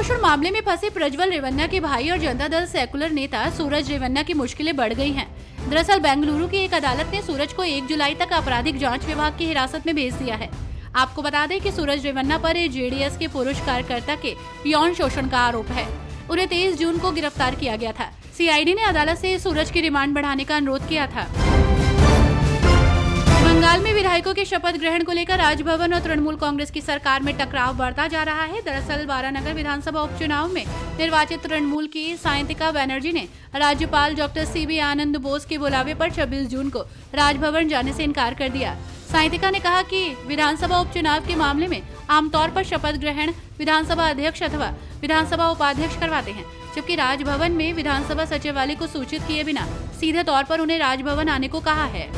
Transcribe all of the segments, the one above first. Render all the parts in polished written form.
शोषण मामले में फंसे प्रज्वल रेवन्ना के भाई और जनता दल सेकुलर नेता सूरज रेवन्ना की मुश्किलें बढ़ गई हैं। दरअसल बेंगलुरु की एक अदालत ने सूरज को 1 जुलाई तक आपराधिक जांच विभाग की हिरासत में भेज दिया है। आपको बता दें कि सूरज रेवन्ना पर जेडीएस के पुरुष कार्यकर्ता के यौन शोषण का आरोप है। उन्हें 23 जून को गिरफ्तार किया गया था। सीआईडी ने अदालत से सूरज की रिमांड बढ़ाने का अनुरोध किया था। बंगाल में विधायकों के शपथ ग्रहण को लेकर राजभवन और तृणमूल कांग्रेस की सरकार में टकराव बढ़ता जा रहा है। दरअसल वारानगर विधानसभा उपचुनाव में निर्वाचित तृणमूल की सायंतिका बनर्जी ने राज्यपाल डॉक्टर सीबी आनंद बोस के बुलावे पर 26 जून को राजभवन जाने से इनकार कर दिया। सायंतिका ने कहा कि विधानसभा उपचुनाव के मामले में आमतौर पर शपथ ग्रहण विधानसभा अध्यक्ष अथवा विधानसभा उपाध्यक्ष करवाते हैं, जबकि राजभवन में विधानसभा सचिवालय को सूचित किए बिना सीधे तौर पर उन्हें राजभवन आने को कहा है।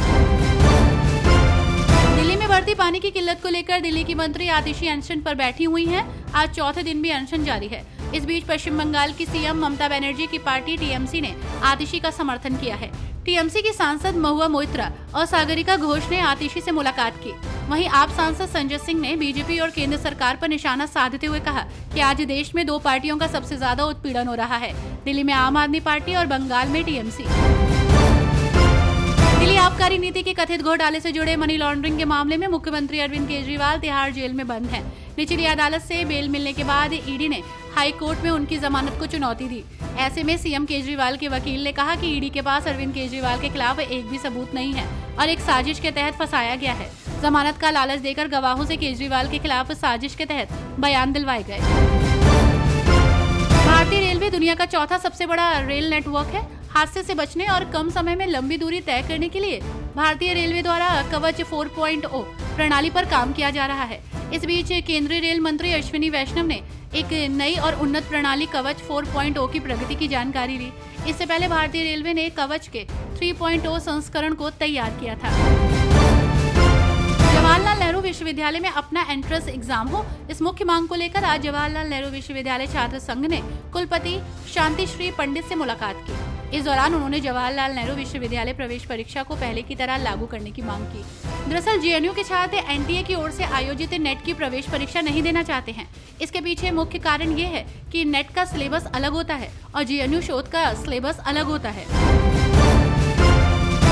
दिल्ली में बढ़ती पानी की किल्लत को लेकर दिल्ली की मंत्री आतिशी अनशन पर बैठी हुई हैं। आज चौथे दिन भी अनशन जारी है। इस बीच पश्चिम बंगाल की सीएम ममता बनर्जी की पार्टी टीएमसी ने आतिशी का समर्थन किया है। टीएमसी की सांसद महुआ मोइत्रा और सागरिका घोष ने आतिशी से मुलाकात की। वहीं आप सांसद संजय सिंह ने बीजेपी और केंद्र सरकार पर निशाना साधते हुए कहा कि आज देश में 2 पार्टियों का सबसे ज्यादा उत्पीड़न हो रहा है, दिल्ली में आम आदमी पार्टी और बंगाल में टीएमसी। दिल्ली आबकारी नीति के कथित घोटाले से जुड़े मनी लॉन्ड्रिंग के मामले में मुख्यमंत्री अरविंद केजरीवाल तिहाड़ जेल में बंद हैं। निचली अदालत से बेल मिलने के बाद ईडी ने हाई कोर्ट में उनकी जमानत को चुनौती दी। ऐसे में सीएम केजरीवाल के वकील ने कहा कि ईडी के पास अरविंद केजरीवाल के खिलाफ एक भी सबूत नहीं है और एक साजिश के तहत फंसाया गया है। जमानत का लालच देकर गवाहों से केजरीवाल के खिलाफ साजिश के तहत बयान दिलवाए गए। भारतीय रेलवे दुनिया का चौथा सबसे बड़ा रेल नेटवर्क है। हादसे से बचने और कम समय में लंबी दूरी तय करने के लिए भारतीय रेलवे द्वारा कवच 4.0 प्रणाली पर काम किया जा रहा है। इस बीच केंद्रीय रेल मंत्री अश्विनी वैष्णव ने एक नई और उन्नत प्रणाली कवच 4.0 की प्रगति की जानकारी ली। इससे पहले भारतीय रेलवे ने कवच के 3.0 संस्करण को तैयार किया था। जवाहरलाल नेहरू विश्वविद्यालय में अपना एंट्रेंस एग्जाम हो, इस मुख्य मांग को लेकर आज जवाहरलाल नेहरू विश्वविद्यालय छात्र संघ ने कुलपति शांति श्री पंडित से मुलाकात की। इस दौरान उन्होंने जवाहरलाल नेहरू विश्वविद्यालय प्रवेश परीक्षा को पहले की तरह लागू करने की मांग की। दरअसल जेएनयू के छात्र एनटीए की ओर से आयोजित नेट की प्रवेश परीक्षा नहीं देना चाहते हैं। इसके पीछे मुख्य कारण ये है कि नेट का सिलेबस अलग होता है और जेएनयू शोध का सिलेबस अलग होता है।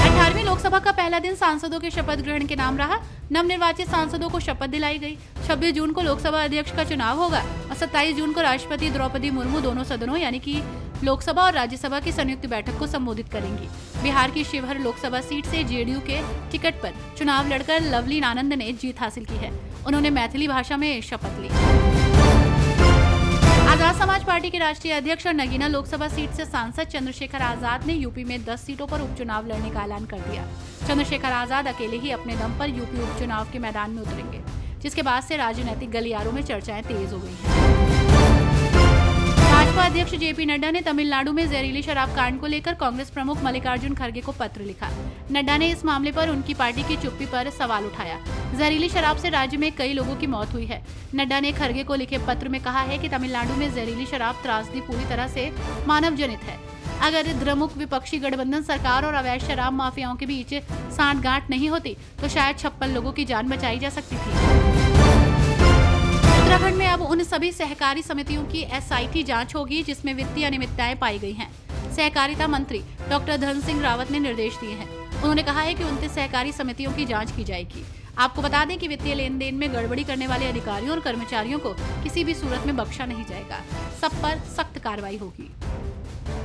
18वीं लोकसभा का पहला दिन सांसदों के शपथ ग्रहण के नाम रहा। नवनिर्वाचित सांसदों को शपथ दिलाई गई। 26 जून को लोकसभा अध्यक्ष का चुनाव होगा और 27 जून को राष्ट्रपति द्रौपदी मुर्मू दोनों सदनों यानी कि लोकसभा और राज्यसभा की संयुक्त बैठक को संबोधित करेंगी। बिहार की शिवहर लोकसभा सीट से जेडीयू के टिकट पर चुनाव लड़कर लवलीन आनंद ने जीत हासिल की है। उन्होंने मैथिली भाषा में शपथ ली। आजाद समाज पार्टी के राष्ट्रीय अध्यक्ष और नगीना लोकसभा सीट से सांसद चंद्रशेखर आजाद ने यूपी में 10 सीटों पर उपचुनाव लड़ने का ऐलान कर दिया। चंद्रशेखर आजाद अकेले ही अपने दम पर यूपी उपचुनाव के मैदान में उतरेंगे, जिसके बाद से राजनीतिक गलियारों में चर्चाएं तेज हो गई हैं। भाजपा अध्यक्ष जेपी नड्डा ने तमिलनाडु में जहरीली शराब कांड को लेकर कांग्रेस प्रमुख मल्लिकार्जुन खड़गे को पत्र लिखा। नड्डा ने इस मामले पर उनकी पार्टी की चुप्पी पर सवाल उठाया। जहरीली शराब से राज्य में कई लोगों की मौत हुई है। नड्डा ने खड़गे को लिखे पत्र में कहा है कि तमिलनाडु में जहरीली शराब त्रासदी पूरी तरह से मानव जनित है। अगर द्रमुक विपक्षी गठबंधन सरकार और अवैध शराब माफियाओं के बीच सांठगांठ नहीं होती तो शायद 56 लोगों की जान बचाई जा सकती थी। उत्तराखंड में अब उन सभी सहकारी समितियों की एसआईटी जांच होगी जिसमें वित्तीय अनियमितताएं पाई गई हैं। सहकारिता मंत्री डॉक्टर धन सिंह रावत ने निर्देश दिए हैं। उन्होंने कहा है कि 29 सहकारी समितियों की जांच की जाएगी। आपको बता दें कि वित्तीय लेन देन में गड़बड़ी करने वाले अधिकारियों और कर्मचारियों को किसी भी सूरत में बख्शा नहीं जाएगा। सब पर सख्त कार्रवाई होगी।